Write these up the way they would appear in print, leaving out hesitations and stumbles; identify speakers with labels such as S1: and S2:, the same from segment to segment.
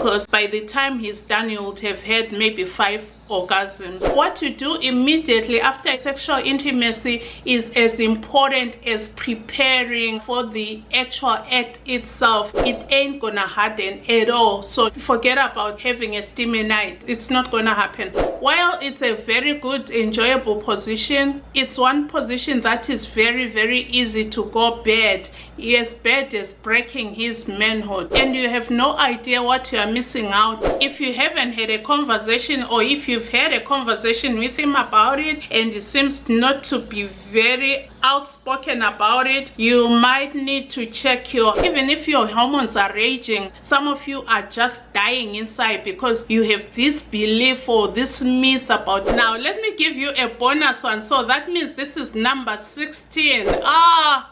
S1: because by the time he's done, you would have had maybe 5 orgasms. What to do immediately after sexual intimacy is as important as preparing for the actual act itself. It ain't gonna harden at all, so forget about having a steamy night. It's not gonna happen. While it's a very good, enjoyable position, it's one position that is very, very easy to go bad, as bad as breaking his manhood, and you have no idea what you are missing out. If you haven't had a conversation, or if you've had a conversation with him about it and he seems not to be very outspoken about it, you might need to check even if your hormones are raging, some of you are just dying inside because you have this belief or this myth about. Now let me give you a bonus one, so that means this is number 16.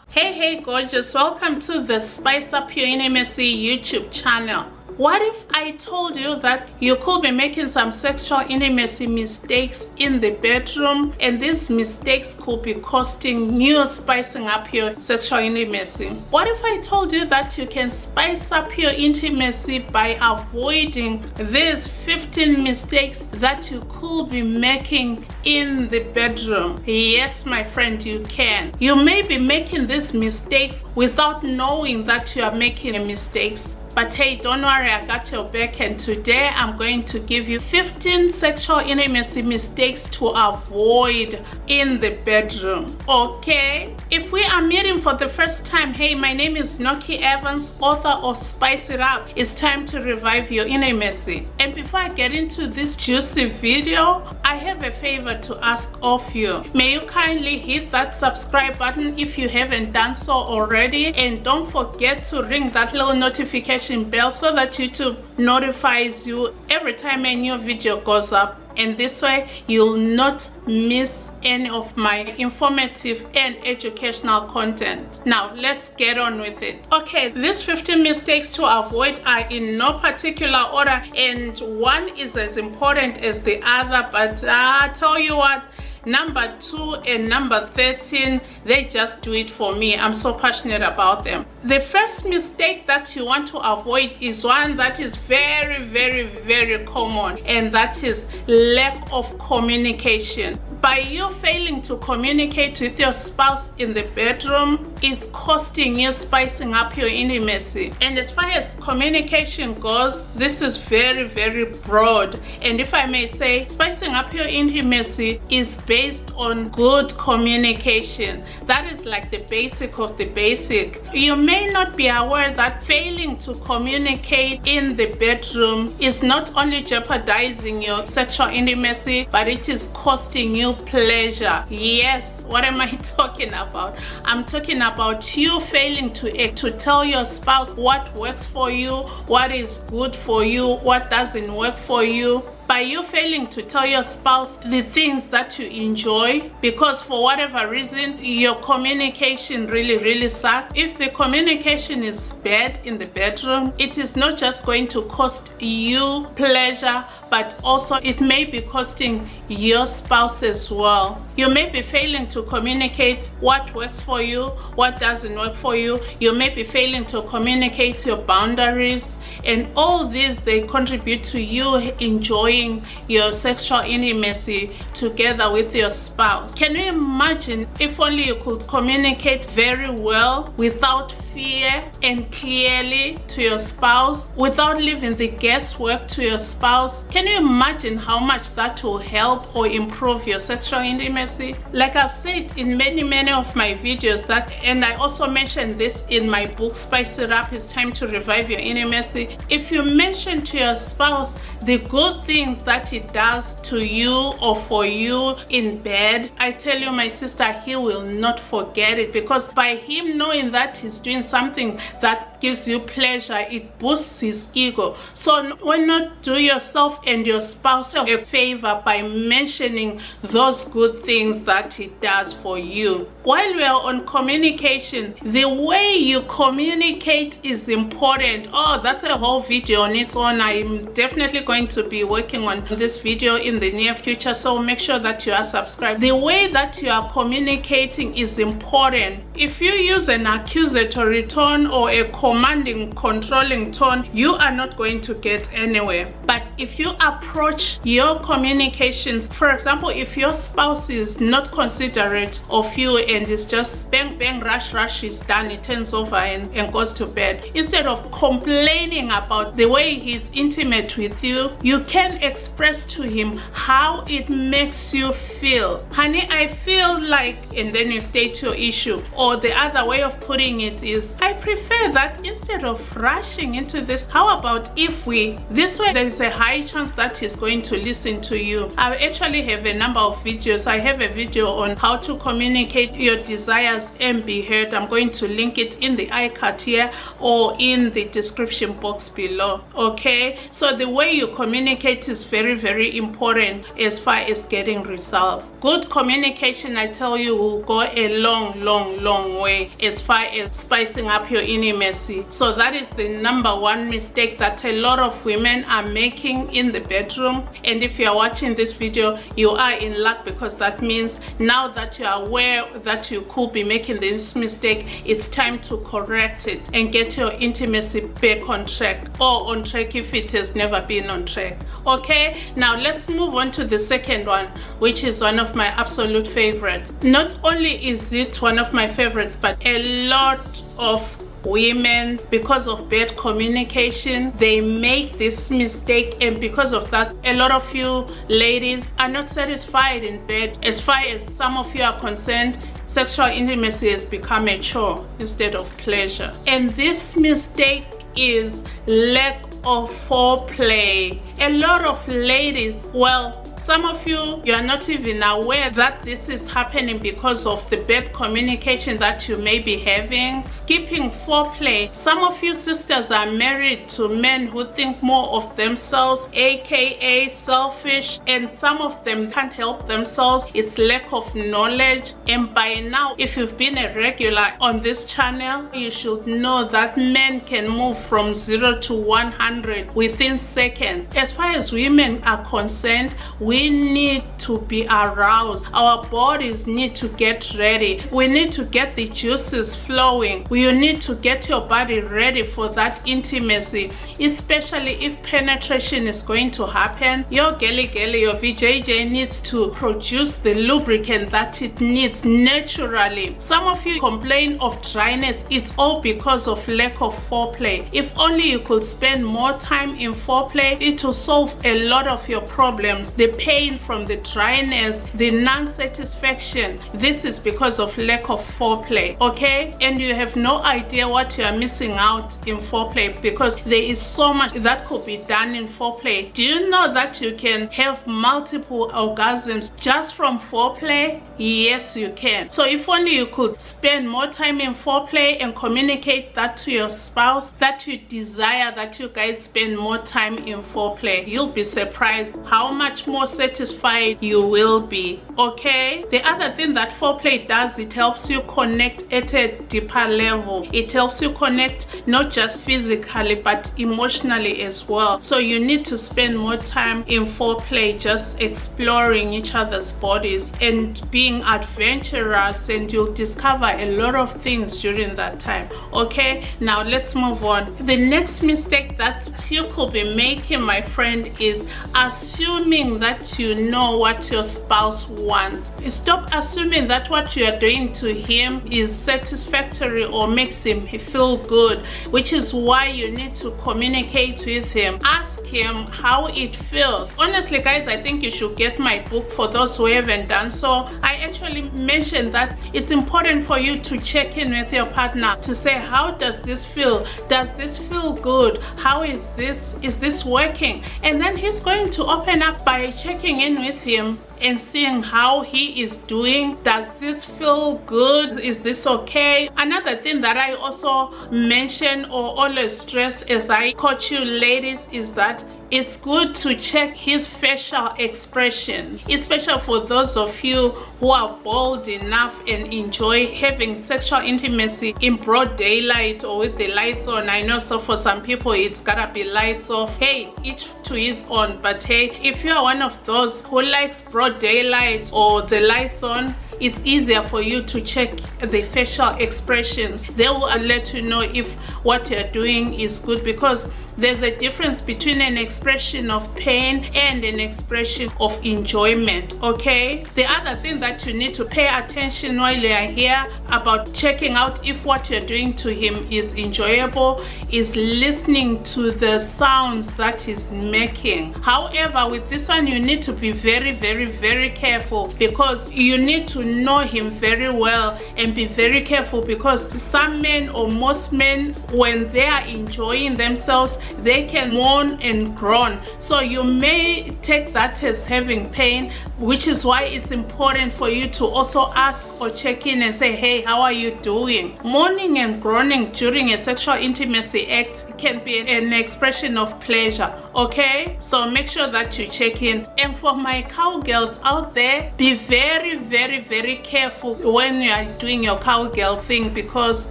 S1: Hey gorgeous, welcome to the Spice Up Your Intimacy YouTube channel. What if I told you that you could be making some sexual intimacy mistakes in the bedroom, and these mistakes could be costing you spicing up your sexual intimacy? What if I told you that you can spice up your intimacy by avoiding these 15 mistakes that you could be making in the bedroom? Yes, my friend, you can. You may be making these mistakes without knowing that you are making mistakes. But hey, don't worry, I got your back, and today I'm going to give you 15 sexual intimacy mistakes to avoid in the bedroom, okay? If we are meeting for the first time, hey, my name is Nokie Evans, author of Spice It Up. It's time to revive your intimacy. And before I get into this juicy video, I have a favor to ask of you. May you kindly hit that subscribe button if you haven't done so already, and don't forget to ring that little notification bell so that YouTube notifies you every time a new video goes up, and this way you'll not miss any of my informative and educational content. Now let's get on with it. Okay, these 15 mistakes to avoid are in no particular order, and one is as important as the other, but I tell you what, number 2 and number 13, they just do it for me. I'm so passionate about them. The first mistake that you want to avoid is one that is very, very, very common, and that is lack of communication. By you failing to communicate with your spouse in the bedroom is costing you spicing up your intimacy. And as far as communication goes, this is very, very broad, and if I may say, spicing up your intimacy is based on good communication. That is like the basic of the basic. You may not be aware that failing to communicate in the bedroom is not only jeopardizing your sexual intimacy, but it is costing you pleasure. Yes, what am I talking about? I'm talking about you failing to tell your spouse what works for you, what is good for you, what doesn't work for you. By you failing to tell your spouse the things that you enjoy, because for whatever reason your communication really sucks. If the communication is bad in the bedroom, it is not just going to cost you pleasure, but also it may be costing your spouse as well. You may be failing to communicate what works for you, what doesn't work for you. You may be failing to communicate your boundaries, and all these, they contribute to you enjoying your sexual intimacy together with your spouse. Can you imagine if only you could communicate very well without fear and clearly to your spouse, without leaving the guesswork to your spouse? Can you imagine how much that will help or improve your sexual intimacy? Like I've said in many of my videos, that, and I also mentioned this in my book Spice It Up, It's Time to Revive Your Intimacy. If you mention to your spouse the good things that it does to you or for you in bed, I tell you, my sister, he will not forget it, because by him knowing that he's doing something that gives you pleasure, it boosts his ego. So why not do yourself and your spouse a favor by mentioning those good things that it does for you? While we are on communication, the way you communicate is important. Oh, that's a whole video on its own. I'm definitely going to be working on this video in the near future, so make sure that you are subscribed. The way that you are communicating is important. If you use an accusatory tone or a commanding, controlling tone, you are not going to get anywhere. But if you approach your communications, for example, if your spouse is not considerate of you and is just bang bang rush rush, is done, it turns over and goes to bed, instead of complaining about the way he's intimate with you, you can express to him how it makes you feel. Honey, I feel like, and then you state your issue. Or the other way of putting it is, I prefer that instead of rushing into this, how about if we, this way there is a high chance that he's going to listen to you. I actually have a number of videos. I have a video on how to communicate your desires and be heard. I'm going to link it in the iCard here or in the description box below. Okay, so the way you communicate is very, very important as far as getting results. Good communication, I tell you, will go a long way as far as spicing up your intimacy. So that is the number one mistake that a lot of women are making in the bedroom. And if you are watching this video, you are in luck, because that means now that you are aware that you could be making this mistake, it's time to correct it and get your intimacy back on track, or on track if it has never been on track. Okay, now let's move on to the second one, which is one of my absolute favorites. Not only is it one of my favorites, but a lot of women, because of bad communication, they make this mistake, and because of that, a lot of you ladies are not satisfied in bed. As far as some of you are concerned, sexual intimacy has become a chore instead of pleasure. And this mistake is lack of foreplay. A lot of ladies, well, some of you, you are not even aware that this is happening because of the bad communication that you may be having. Skipping foreplay. Some of you sisters are married to men who think more of themselves, aka selfish, and some of them can't help themselves. It's lack of knowledge. And by now, if you've been a regular on this channel, you should know that men can move from 0 to 100 within seconds. As far as women are concerned, we need to be aroused. Our bodies need to get ready. We need to get the juices flowing. You need to get your body ready for that intimacy, especially if penetration is going to happen. Your girly, your VJJ needs to produce the lubricant that it needs naturally. Some of you complain of dryness. It's all because of lack of foreplay. If only you could spend more time in foreplay, it will solve a lot of your problems. The pain from the dryness, the non-satisfaction, this is because of lack of foreplay. Okay, and you have no idea what you are missing out in foreplay, because there is so much that could be done in foreplay. Do you know that you can have multiple orgasms just from foreplay? Yes, you can. So if only you could spend more time in foreplay and communicate that to your spouse, that you desire that you guys spend more time in foreplay, you'll be surprised how much more satisfied you will be. Okay, the other thing that foreplay does, it helps you connect at a deeper level. It helps you connect not just physically but emotionally as well. So you need to spend more time in foreplay, just exploring each other's bodies and being adventurous, and you'll discover a lot of things during that time. Okay, now let's move on. The next mistake that you could be making, my friend, is assuming that you know what your spouse wants. Stop assuming that what you are doing to him is satisfactory or makes him feel good, which is why you need to communicate with him. Ask him how it feels. Honestly, guys, I think you should get my book for those who haven't done so. I actually mentioned that it's important for you to check in with your partner to say, how does this feel? Does this feel good? How is this working? And then he's going to open up by checking in with him and seeing how he is doing. Does this feel good? Is this okay? Another thing that I also mention or always stress as I coach you ladies is that it's good to check his facial expression, especially for those of you who are bold enough and enjoy having sexual intimacy in broad daylight or with the lights on. I know, so for some people it's gotta be lights off. Hey, each to his own, but hey, if you are one of those who likes broad daylight or the lights on, it's easier for you to check the facial expressions. They will let you know if what you're doing is good, because there's a difference between an expression of pain and an expression of enjoyment. Okay, the other thing that you need to pay attention while you are here about checking out if what you're doing to him is enjoyable is listening to the sounds that he's making. However, with this one you need to be very careful, because you need to know him very well and be very careful, because some men or most men, when they are enjoying themselves, they can moan and groan. So you may take that as having pain, which is why it's important for you to also ask or check in and say, hey, how are you doing? Moaning and groaning during a sexual intimacy act can be an expression of pleasure. Okay, so make sure that you check in. And for my cowgirls out there, be very careful when you are doing your cowgirl thing, because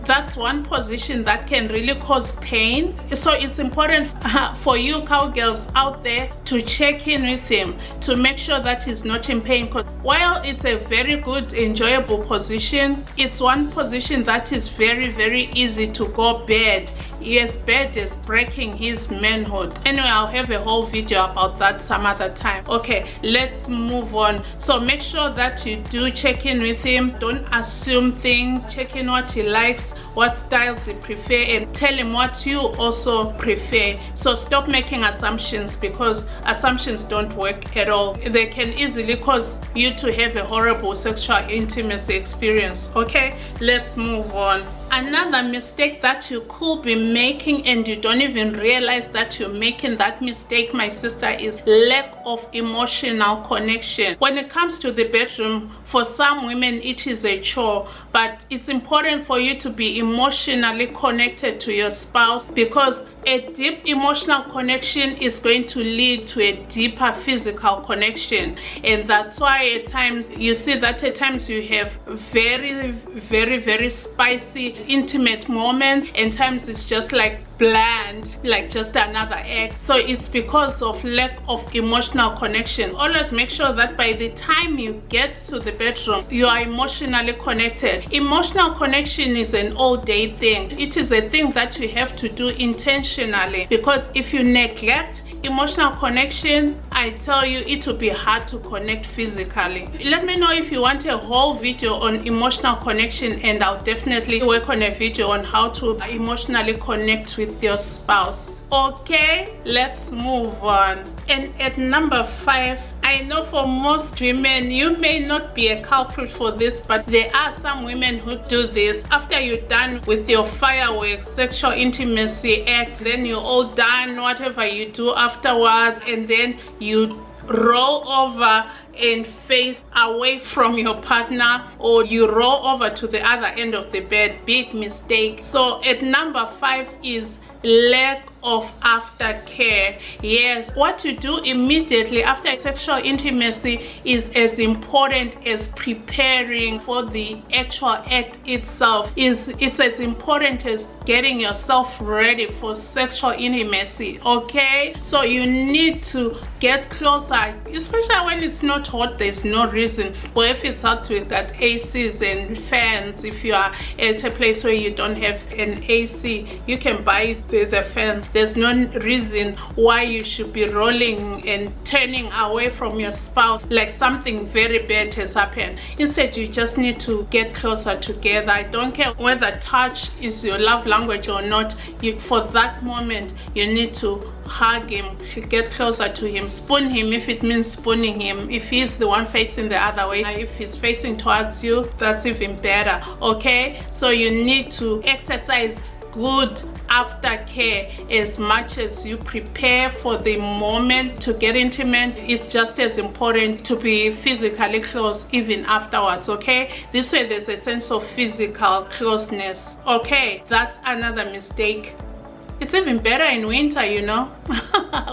S1: that's one position that can really cause pain. So it's important for you cowgirls out there to check in with him to make sure that he's not in pain, because while it's a very good enjoyable position, it's one position that is very easy to go bad. Yes, bad is breaking his manhood. Anyway, I'll have a whole video about that some other time. Okay, let's move on. So make sure that you do check in with him. Don't assume things. Check in what he likes, what styles he prefer, and tell him what you also prefer. So stop making assumptions, because assumptions don't work at all. They can easily cause you to have a horrible sexual intimacy experience. Okay, let's move on. Another mistake that you could be making and you don't even realize that you're making that mistake, my sister, is lack of emotional connection. When it comes to the bedroom, for some women it is a chore, but it's important for you to be emotionally connected to your spouse, because a deep emotional connection is going to lead to a deeper physical connection. And that's why at times you see that at times you have very spicy intimate moments, and times it's just like bland, like just another act. So it's because of lack of emotional connection. Always make sure that by the time you get to the bedroom, you are emotionally connected. Emotional connection is an all-day thing. It is a thing that you have to do intentionally, because if you neglect emotional connection, I tell you, it will be hard to connect physically. Let me know if you want a whole video on emotional connection, and I'll definitely work on a video on how to emotionally connect with your spouse. Okay, let's move on. And at number 5, I know for most women, you may not be a culprit for this, but there are some women who do this. After you're done with your fireworks sexual intimacy act, then you're all done, whatever you do afterwards, and then you roll over and face away from your partner, or you roll over to the other end of the bed. Big mistake. So at number 5 is lack of aftercare. Yes, what you do immediately after sexual intimacy is as important as preparing for the actual act itself. It's as important as getting yourself ready for sexual intimacy. Okay, so you need to get closer, especially when it's not hot. There's no reason. Or if it's hot, we've got ACs and fans. If you are at a place where you don't have an AC, you can buy the fans. There's no reason why you should be rolling and turning away from your spouse like something very bad has happened. Instead, you just need to get closer together. I don't care whether touch is your love language or not. For that moment, you need to hug him, get closer to him, spoon him if it means spooning him. If he's the one facing the other way, if he's facing towards you, that's even better. Okay, so you need to exercise good aftercare as much as you prepare for the moment to get intimate. It's just as important to be physically close even afterwards. Okay, this way there's a sense of physical closeness. Okay, that's another mistake It's even better in winter, you know,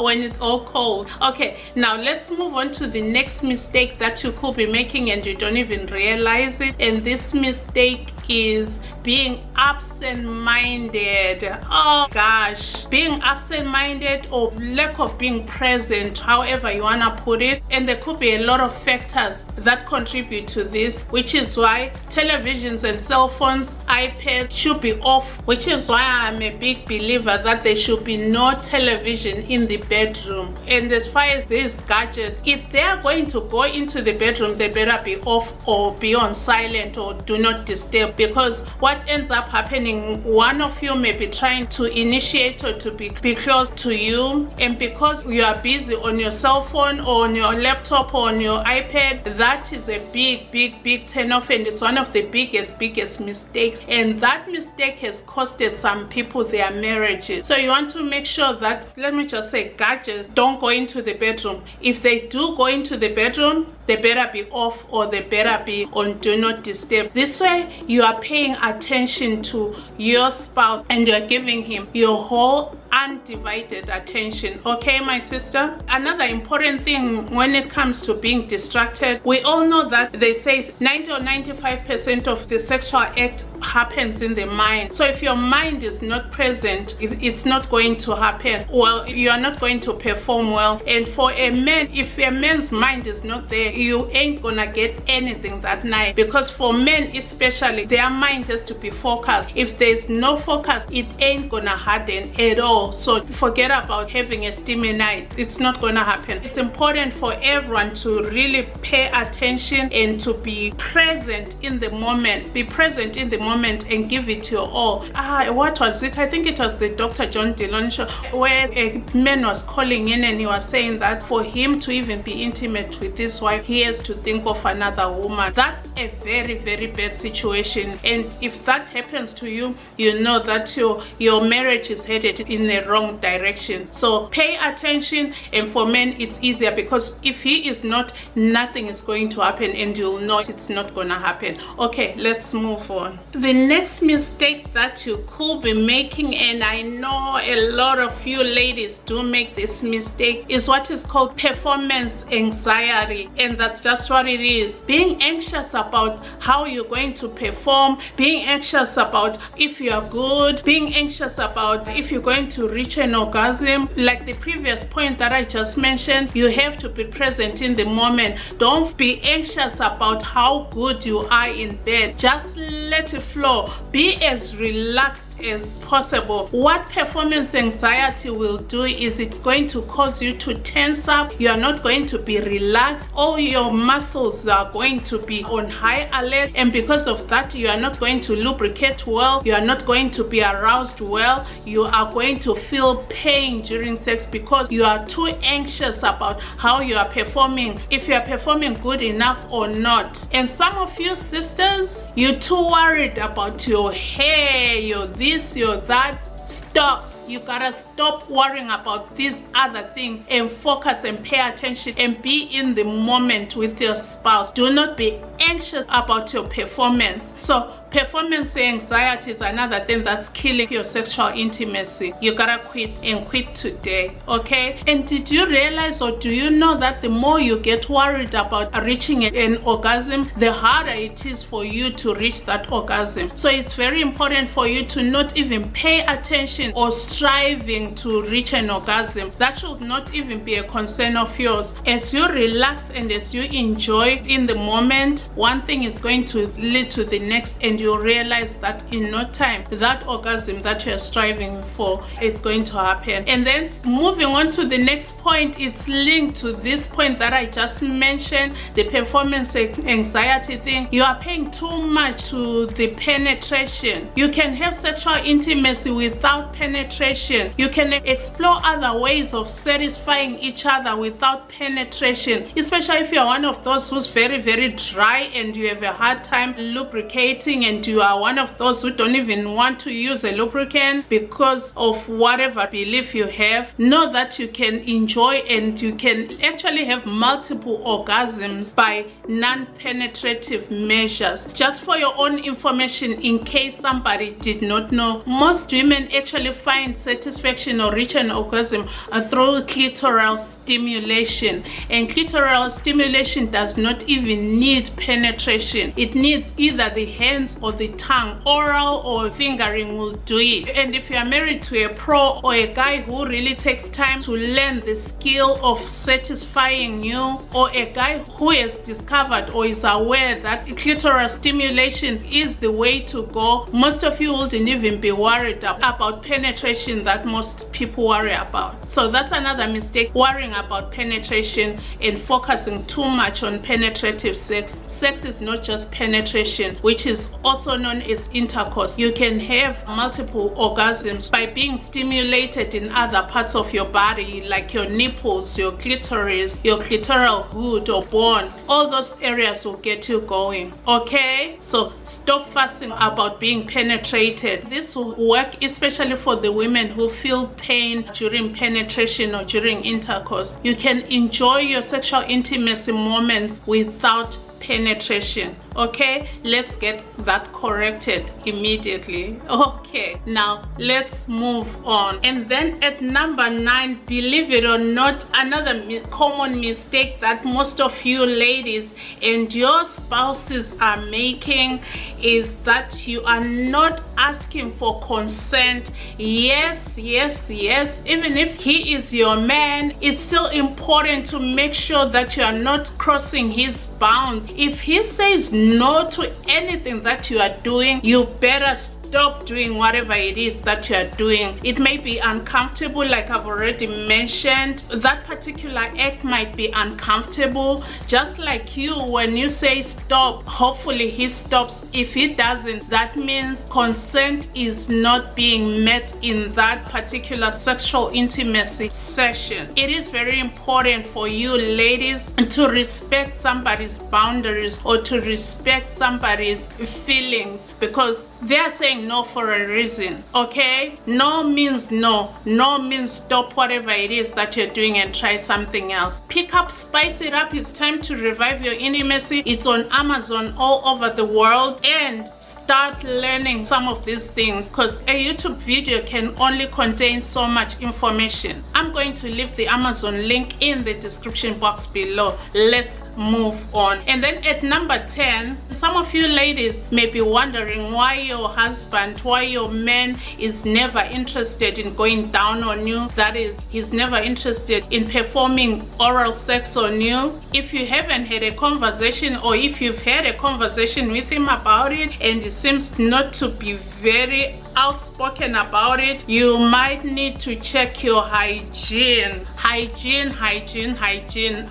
S1: when it's all cold. Okay, now let's move on to the next mistake that you could be making and you don't even realize it. And this mistake is being absent-minded. Oh gosh, being absent-minded or lack of being present, however you want to put it. And there could be a lot of factors that contribute to this, which is why televisions and cell phones, iPads should be off, which is why I'm a big believer that there should be no television in the bedroom. And as far as these gadgets, if they are going to go into the bedroom, they better be off or be on silent or do not disturb, because what ends up happening, one of you may be trying to initiate or to be close to you, and because you are busy on your cell phone or on your laptop or on your iPad, that is a big turn off, and it's one of the biggest mistakes, and that mistake has costed some people their marriages. So you want to make sure that, let me just say, gadgets don't go into the bedroom. If they do go into the bedroom, they better be off or they better be on do not disturb. This way you are paying attention to your spouse and you're giving him your whole undivided attention. Okay, my sister? Another important thing when it comes to being distracted, we all know that they say 90 or 95% of the sexual act happens in the mind. So if your mind is not present, it's not going to happen well. You are not going to perform well. And for a man, if a man's mind is not there, you ain't gonna get anything that night, because for men especially, their mind has to be focused. If there's no focus, it ain't gonna harden at all. So forget about having a steamy night. It's not gonna happen. It's important for everyone to really pay attention and to be present in the moment. Be present in the moment and give it your all. What was it? I think it was the Dr. John Dillon show, where a man was calling in and he was saying that for him to even be intimate with his wife, he has to think of another woman. That's a very bad situation, and if that happens to you, you know that your marriage is headed in the wrong direction. So pay attention, and for men it's easier, because if he is not, nothing is going to happen and you'll know it's not gonna happen. Okay, let's move on. The next mistake that you could be making, and I know a lot of you ladies do make this mistake, is what is called performance anxiety. And that's just what it is. Being anxious about how you're going to perform, being anxious about if you are good, being anxious about if you're going to reach an orgasm. Like the previous point that I just mentioned, you have to be present in the moment. Don't be anxious about how good you are in bed. Just let it flow. Be as relaxed as possible. What performance anxiety will do is it's going to cause you to tense up. You are not going to be relaxed. All your muscles are going to be on high alert, and because of that, you are not going to lubricate well. You are not going to be aroused well. You are going to feel pain during sex because you are too anxious about how you are performing, if you are performing good enough or not. And some of you sisters, you're too worried about your hair, your this, your that. Stop. You gotta stop worrying about these other things and focus and pay attention and be in the moment with your spouse. Do not be anxious about your performance. So performance anxiety is another thing that's killing your sexual intimacy. You gotta quit, and quit today, okay? And did you realize, or do you know that the more you get worried about reaching an orgasm, the harder it is for you to reach that orgasm? So it's very important for you to not even pay attention or striving to reach an orgasm. That should not even be a concern of yours. As you relax and as you enjoy in the moment, one thing is going to lead to the next, and you'll realize that in no time that orgasm that you're striving for, it's going to happen. And then moving on to the next point, it's linked to this point that I just mentioned, the performance anxiety thing. You are paying too much to the penetration. You can have sexual intimacy without penetration. You can explore other ways of satisfying each other without penetration, especially if you're one of those who's very dry and you have a hard time lubricating and you are one of those who don't even want to use a lubricant because of whatever belief you have, know that you can enjoy and you can actually have multiple orgasms by non-penetrative measures. Just for your own information, in case somebody did not know, most women actually find satisfaction or reach an orgasm through clitoral stimulation, and clitoral stimulation does not even need penetration. It needs either the hands or the tongue. Oral or fingering will do it. And if you are married to a pro or a guy who really takes time to learn the skill of satisfying you, or a guy who has discovered or is aware that clitoral stimulation is the way to go, most of you wouldn't even be worried about penetration that most people worry about. So that's another mistake, worrying about penetration and focusing too much on penetrative sex. Sex is not just penetration, which is also known as intercourse. You can have multiple orgasms by being stimulated in other parts of your body, like your nipples, your clitoris, your clitoral hood or bone. All those areas will get you going. Okay, so stop fussing about being penetrated. This will work especially for the women who feel pain during penetration or during intercourse. You can enjoy your sexual intimacy moments without penetration. Okay, let's get that corrected immediately. Okay, now let's move on. And then at number 9, believe it or not, another common mistake that most of you ladies and your spouses are making is that you are not asking for consent. Yes, even if he is your man, it's still important to make sure that you are not crossing his bounds. If he says no to anything that you are doing, you better stop doing whatever it is that you are doing. It may be uncomfortable, like I've already mentioned. That particular act might be uncomfortable, just like you. When you say stop, hopefully he stops. If he doesn't, that means consent is not being met in that particular sexual intimacy session. It is very important for you ladies to respect somebody's boundaries or to respect somebody's feelings, because they are saying no for a reason. Okay, no means no. No means stop whatever it is that you're doing and try something else. Pick up, spice it up. It's time to revive your intimacy. It's on Amazon all over the world, and start learning some of these things, because a YouTube video can only contain so much information. I'm going to leave the Amazon link in the description box below. Let's move on. And then at number 10, some of you ladies may be wondering why your husband, why your man is never interested in going down on you. That is, he's never interested in performing oral sex on you. If you haven't had a conversation, or if you've had a conversation with him about it and he seems not to be very outspoken about it, you might need to check your hygiene. Hygiene.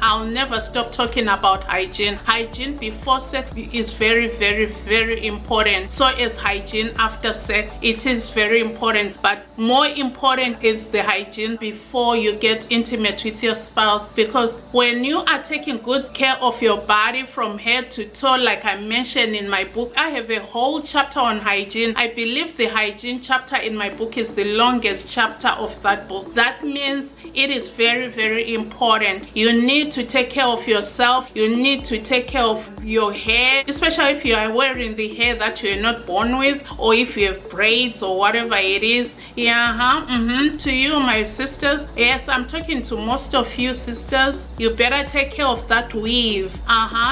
S1: I'll never stop talking about hygiene. Hygiene before sex is very important. So is hygiene after sex. It is very important, but more important is the hygiene before you get intimate with your spouse, because when you are taking good care of your body from head to toe, like I mentioned in my book, I have a whole chapter on hygiene. I believe the hygiene chapter in my book is the longest chapter of that book. That means it is very important. You need to take care of yourself. You need to take care of your hair, especially if you are wearing the hair that you are not born with, or if you have braids or whatever it is. To you, my sisters, yes, I'm talking to most of you sisters, you better take care of that weave.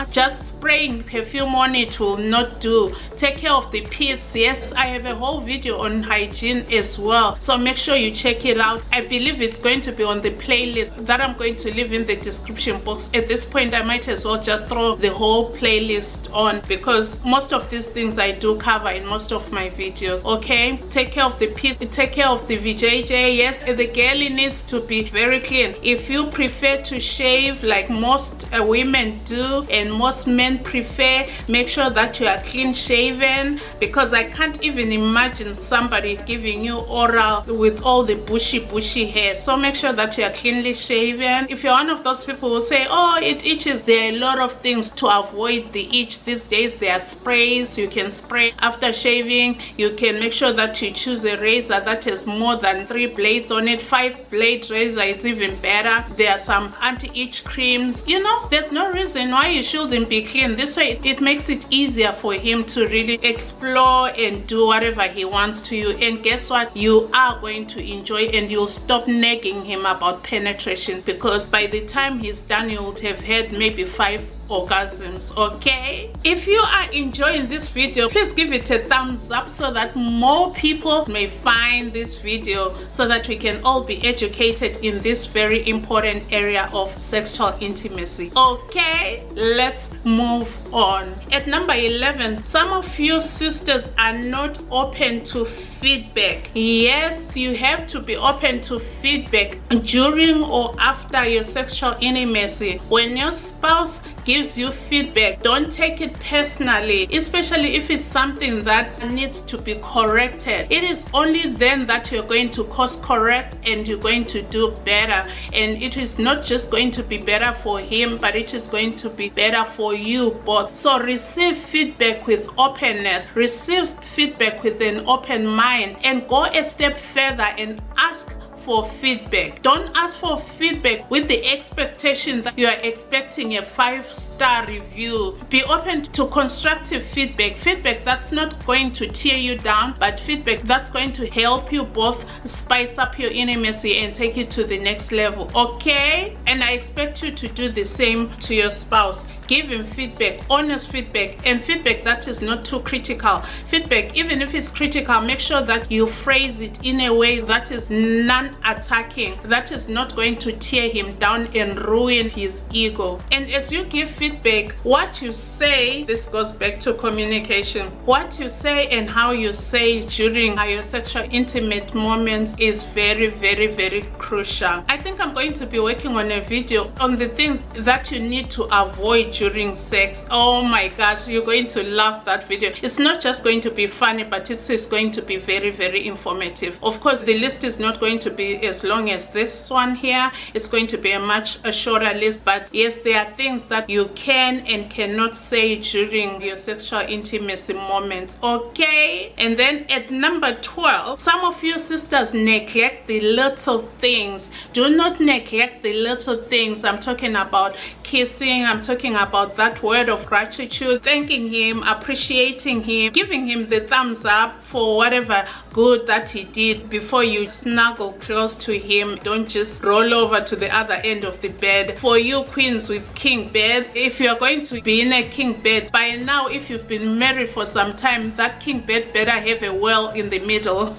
S1: Just spraying perfume on it will not do. Take care of the pits. Yes, I have a whole video on hygiene as well, so make sure you check it out. I believe it's going to be on the playlist that I'm going to leave in the description box. At this point, I might as well just throw the whole playlist on, because most of these things I do cover in most of my videos. Okay, take care of the pit, take care of the VJJ. Yes, the girly needs to be very clean. If you prefer to shave like most women do and most men men prefer. Make sure that you are clean shaven, because I can't even imagine somebody giving you oral with all the bushy hair. So make sure that you are cleanly shaven. If you're one of those people who say, oh, it itches, there are a lot of things to avoid the itch these days. There are sprays you can spray after shaving. You can make sure that you choose a razor that has more than 3 blades on it. 5-blade razor is even better. There are some anti-itch creams. You know, there's no reason why you shouldn't be clean. This way it makes it easier for him to really explore and do whatever he wants to you. And guess what? You are going to enjoy, and you'll stop nagging him about penetration, because by the time he's done, you would have had maybe 5 orgasms. Okay, if you are enjoying this video, please give it a thumbs up so that more people may find this video, so that we can all be educated in this very important area of sexual intimacy. Okay, let's move on. At number 11, some of you sisters are not open to feedback. Yes, you have to be open to feedback during or after your sexual intimacy. When your spouse gives you feedback, don't take it personally, especially if it's something that needs to be corrected. It is only then that you're going to course correct and you're going to do better. And it is not just going to be better for him, but it is going to be better for you both. So receive feedback with openness, receive feedback with an open mind, and go a step further and ask for feedback. Don't ask for feedback with the expectation that you are expecting a 5-star review. Be open to constructive feedback, feedback that's not going to tear you down, but feedback that's going to help you both spice up your intimacy and take it to the next level. Okay, and I expect you to do the same to your spouse. Give him feedback, honest feedback, and feedback that is not too critical. Feedback, even if it's critical, make sure that you phrase it in a way that is non-attacking, that is not going to tear him down and ruin his ego. And as you give feedback, what you say, this goes back to communication, what you say and how you say during your sexual intimate moments is very, very, very crucial. I think I'm going to be working on a video on the things that you need to avoid during sex. Oh my gosh, you're going to love that video. It's not just going to be funny, but it's going to be very, very informative. Of course, the list is not going to be as long as this one here. It's going to be a shorter list, but yes, there are things that you can and cannot say during your sexual intimacy moments. Okay, and then at number 12, some of you sisters neglect the little things. Do not neglect the little things. I'm talking about kissing. I'm talking about that word of gratitude, thanking him, appreciating him, giving him the thumbs up for whatever good that he did before you snuggle close to him. Don't just roll over to the other end of the bed. For you queens with king beds, if you're going to be in a king bed, by now, if you've been married for some time, that king bed better have a well in the middle.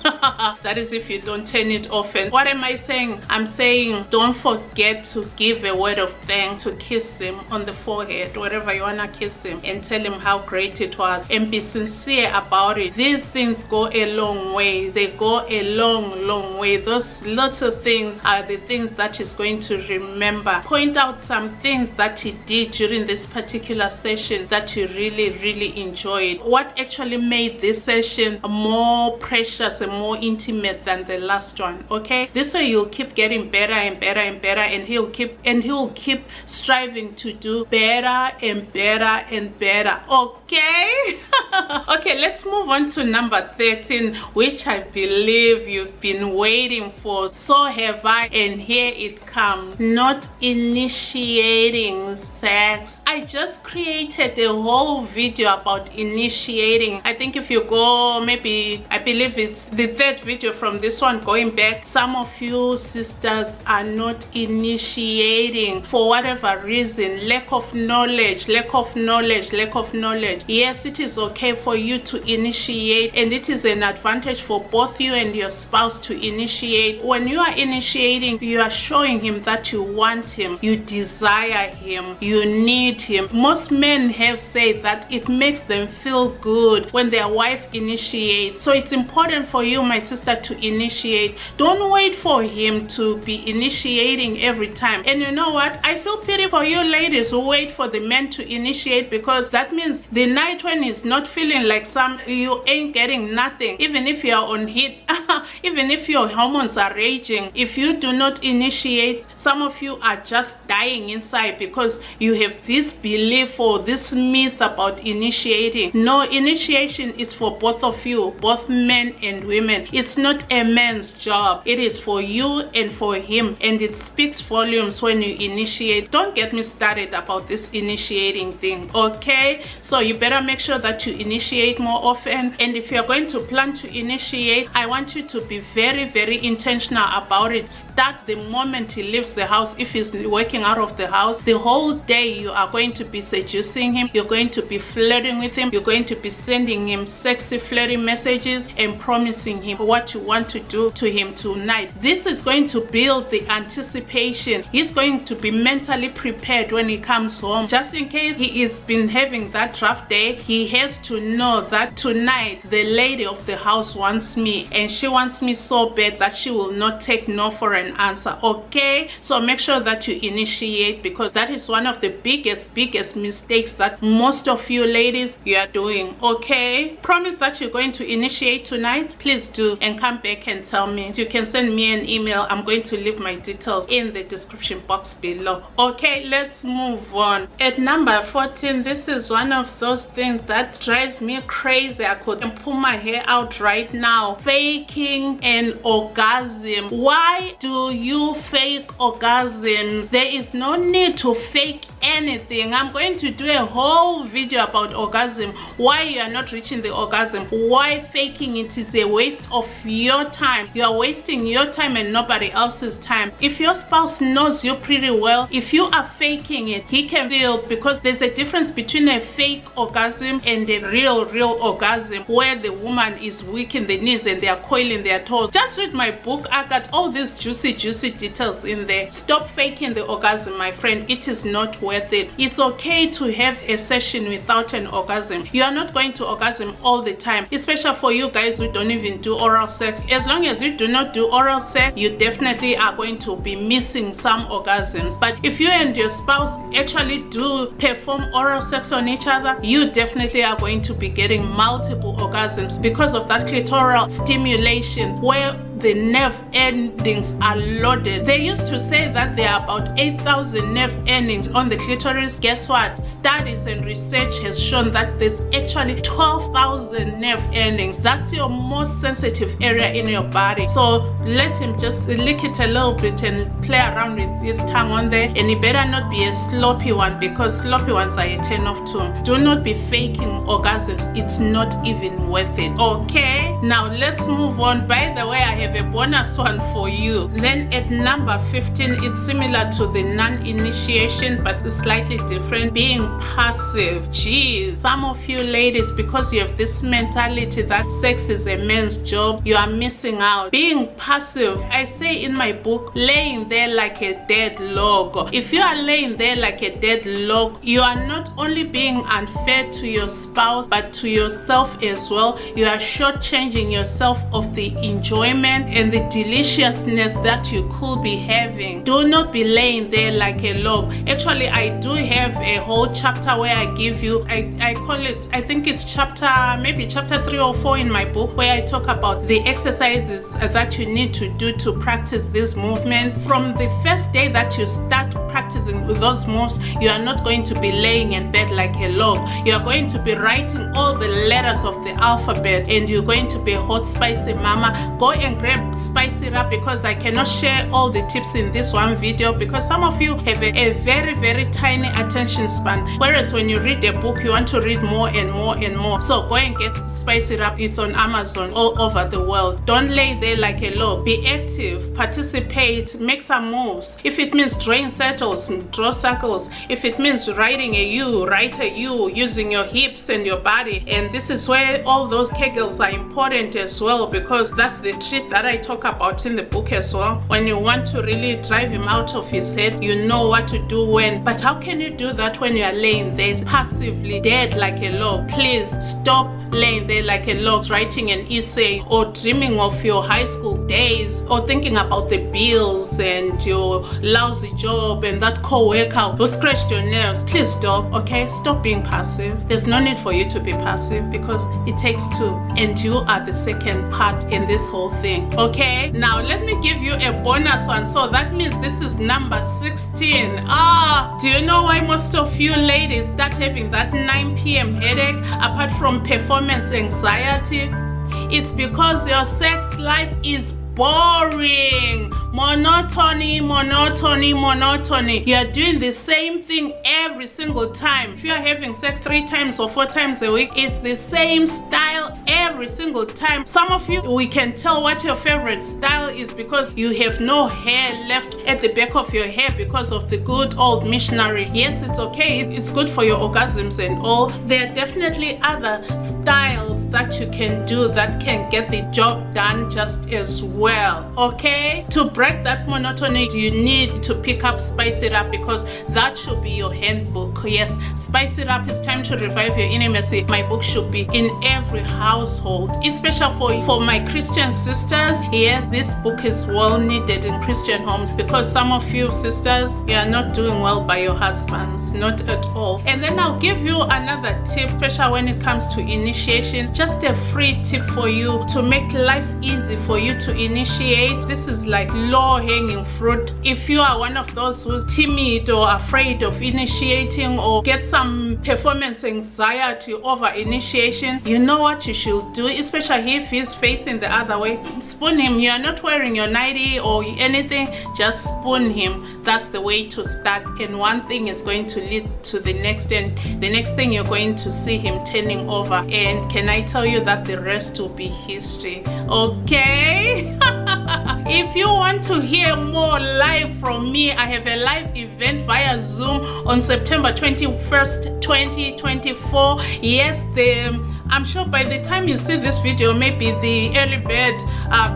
S1: That is if you don't turn it often. What am I saying? I'm saying don't forget to give a word of thanks, to kiss him on the forehead, wherever you wanna kiss him, and tell him how great it was, and be sincere about it. These things go a long way. They go a long way. Those little things are the things that he's going to remember. Point out some things that he did during this particular session that you really enjoyed. What actually made this session more precious and more intimate than the last one. Okay, this way you'll keep getting better and better and better, and he'll keep striving to do better and better and better. Okay. Okay, let's move on to number 13, which I believe you've been waiting for. So have I, and here it comes. Not initiating sex. I just created a whole video about initiating. I think if you go, maybe, I believe it's the 3rd video from this one going back, some of you sisters are not initiating for whatever reason. Lack of knowledge. Yes, it is okay for you to initiate, and it is an advantage for both you and your spouse to initiate. When you are initiating, you are showing him that you want him, you desire him, you need him. Most men have said that it makes them feel good when their wife initiates. So it's important for you, my sister, to initiate. Don't wait for him to be initiating every time. And you know what? I feel pity for for you ladies who wait for the man to initiate, because that means the night when he's not feeling like you ain't getting nothing, even if you're on heat, even if your hormones are raging, if you do not initiate, some of you are just dying inside because you have this belief or this myth about initiating. No, initiation is for both of you, both men and women. It's not a man's job. It is for you and for him, and it speaks volumes when you initiate. Don't get me started about this initiating thing, okay? So you better make sure that you initiate more often, and if you're going to plan to initiate, I want you to be very, very intentional about it. Start the moment he leaves the house. If he's working out of the house, the whole day you are going to be seducing him, you're going to be flirting with him, you're going to be sending him sexy flirting messages and promising him what you want to do to him tonight. This is going to build the anticipation. He's going to be mentally prepared when he comes home. Just in case he has been having that rough day, he has to know that tonight the lady of the house wants me, and she wants me so bad that she will not take no for an answer, okay? So make sure that you initiate, because that is one of the biggest mistakes that most of you ladies you are doing, okay? Promise that you're going to initiate tonight. Please do, and come back and tell me. You can send me an email. I'm going to leave my details in the description box below, okay? Let's move on. At number 14, this is one of those things that drives me crazy. I could pull my hair out right now. Faking an orgasm. Why do you fake orgasms? There is no need to fake anything. I'm going to do a whole video about orgasm, why you are not reaching the orgasm, why faking it is a waste of your time. You are wasting your time and nobody else's time. If your spouse knows you pretty well, if you are faking it, he can feel, because there's a difference between a fake orgasm and a real orgasm where the woman is weak in the knees and they are coiling their toes. Just read my book. I got all these juicy details in there. Stop faking the orgasm, my friend. It is not worth it. It's okay to have a session without an orgasm. You are not going to orgasm all the time, especially for you guys who don't even do oral sex. As long as you do not do oral sex, you definitely are going to be missing some orgasms. But if you and your spouse actually do perform oral sex on each other, you definitely are going to be getting multiple orgasms because of that clitoral stimulation where the nerve endings are loaded. They used to say that there are about 8,000 nerve endings on the clitoris. Guess what? Studies and research has shown that there's actually 12,000 nerve endings. That's your most sensitive area in your body. So let him just lick it a little bit and play around with his tongue on there. And it better not be a sloppy one, because sloppy ones are a turn off to him. Do not be faking orgasms. It's not even worth it, okay? Now let's move on. By the way, I have a bonus one for you. Then at number 15, it's similar to the non-initiation, but it's slightly different. Being passive. Jeez, some of you ladies, because you have this mentality that sex is a man's job, you are missing out. Being passive, I say in my book, laying there like a dead log. If you are laying there like a dead log, you are not only being unfair to your spouse but to yourself as well. You are shortchanging yourself of the enjoyment and the deliciousness that you could be having. Do not be laying there like a log. Actually, I do have a whole chapter where I give you, I call it, I think it's maybe chapter 3 or 4 in my book, where I talk about the exercises that you need to do to practice these movements. From the first day that you start practicing those moves, you are not going to be laying in bed like a log. You are going to be writing all the letters of the alphabet, and you're going to be a hot spicy mama. Go and grab spicy rap, because I cannot share all the tips in this one video, because some of you have a very tiny attention span, whereas when you read a book you want to read more and more. So go and get spicy rap. It's on Amazon all over the world. Don't lay there like a log. Be active, participate, make some moves. If it means drawing circles, draw circles. If it means writing a U, write a U using your hips and your body. And this is where all those kegels are important as well, because that's the treat that I talk about in the book as well. When you want to really drive him out of his head, you know what to do when. But how can you do that when you are laying there passively dead like a log? Please stop laying there like a log writing an essay, or dreaming of your high school days, or thinking about the bills and your lousy job and that co-worker who scratched your nerves, please stop, okay? Stop being passive. There's no need for you to be passive, because it takes two, and you are the second part in this whole thing, okay? Now let me give you a bonus one. So that means this is number 16. Do you know why most of you ladies start having that 9 p.m. headache apart from performance anxiety? It's because your sex life is boring. Monotony. You're doing the same thing every single time. If you're having sex 3 times or 4 times a week, it's the same style every single time. Some of you, we can tell what your favorite style is because you have no hair left at the back of your hair because of the good old missionary. Yes, it's okay. It's good for your orgasms and all. There are definitely other styles that you can do that can get the job done just as well, okay? To break that monotony, you need to pick up Spice It Up, because that should be your handbook. Yes, Spice It Up. It's time to revive your intimacy. My book should be in every household, especially for my Christian sisters. Yes, this book is well needed in Christian homes, because some of you sisters, you are not doing well by your husbands, not at all. And then I'll give you another tip, especially when it comes to initiation, just a free tip for you to make life easy for you to initiate. This is like low-hanging fruit. If you are one of those who's timid or afraid of initiating, or get some performance anxiety over initiation, you know what you should do, especially if he's facing the other way. Spoon him. You are not wearing your nightie or anything, just spoon him. That's the way to start, and one thing is going to lead to the next, and the next thing you're going to see him turning over, and can I tell you that the rest will be history, okay? If you want to hear more live from me, I have a live event via Zoom on September 21st, 2024. Yes, I'm sure by the time you see this video, maybe the early bird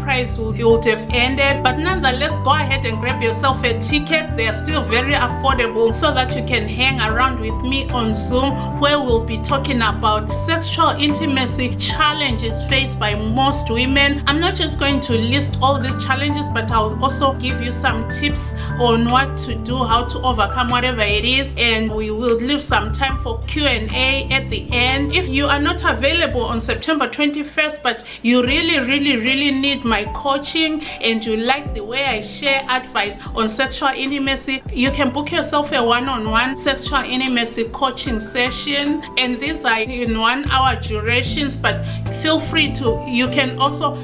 S1: price would have ended, but nonetheless, go ahead and grab yourself a ticket. They are still very affordable, so that you can hang around with me on Zoom, where we'll be talking about sexual intimacy challenges faced by most women. I'm not just going to list all these challenges, but I'll also give you some tips on what to do, how to overcome whatever it is, and we will leave some time for Q&A at the end. If you are not available on September 21st, but you really need my coaching, and you like the way I share advice on sexual intimacy, you can book yourself a one-on-one sexual intimacy coaching session, and these are in 1 hour durations, but feel free to, you can also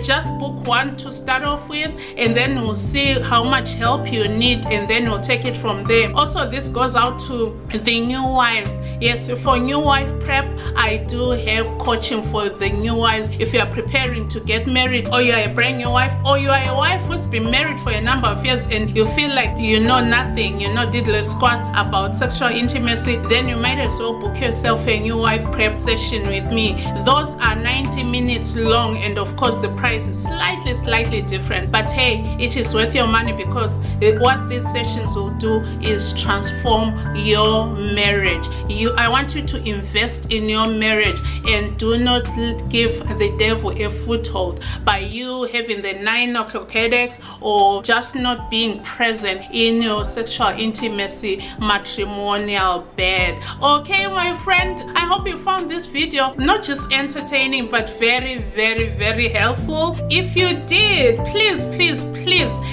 S1: just book one to start off with, and then we'll see how much help you need, and then we'll take it from there. Also, this goes out to the new wives. Yes, for new wife prep, I do have coaching for the new wives. If you are preparing to get married, or you are a brand new wife, or you are a wife who's been married for a number of years and you feel like you know nothing, you know diddly squats about sexual intimacy, then you might as well book yourself a new wife prep session with me. Those are 90 minutes long, and of course the price is slightly different, but hey, it is worth your money, because what these sessions will do is transform your marriage. I want you to invest in your marriage, and do not give the devil a foothold by you having the 9 o'clock headaches, or just not being present in your sexual intimacy matrimonial bed. Okay, my friend, I hope you found this video not just entertaining, but very helpful. If you did, please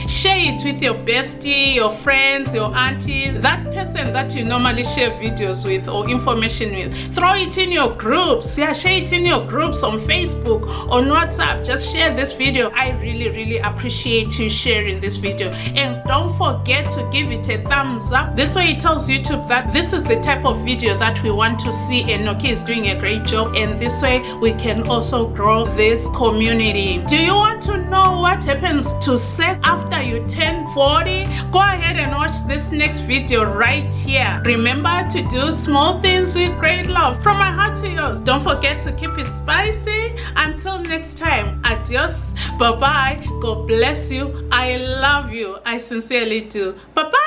S1: share it with your bestie, your friends, your aunties, that person that you normally share videos with or information with. Throw it in your groups. Yeah, share it in your groups on Facebook, on WhatsApp. Just share this video. I really appreciate you sharing this video, and don't forget to give it a thumbs up. This way it tells YouTube that this is the type of video that we want to see, and Nokie is doing a great job, and this way we can also grow this community. Do you want to know what happens to sex after you turn 40? Go ahead and watch this next video right here. Remember to do small things with great love. From my heart to yours. Don't forget to keep it spicy. Until next time, adios, bye bye, God bless you, I love you, I sincerely do. Bye bye.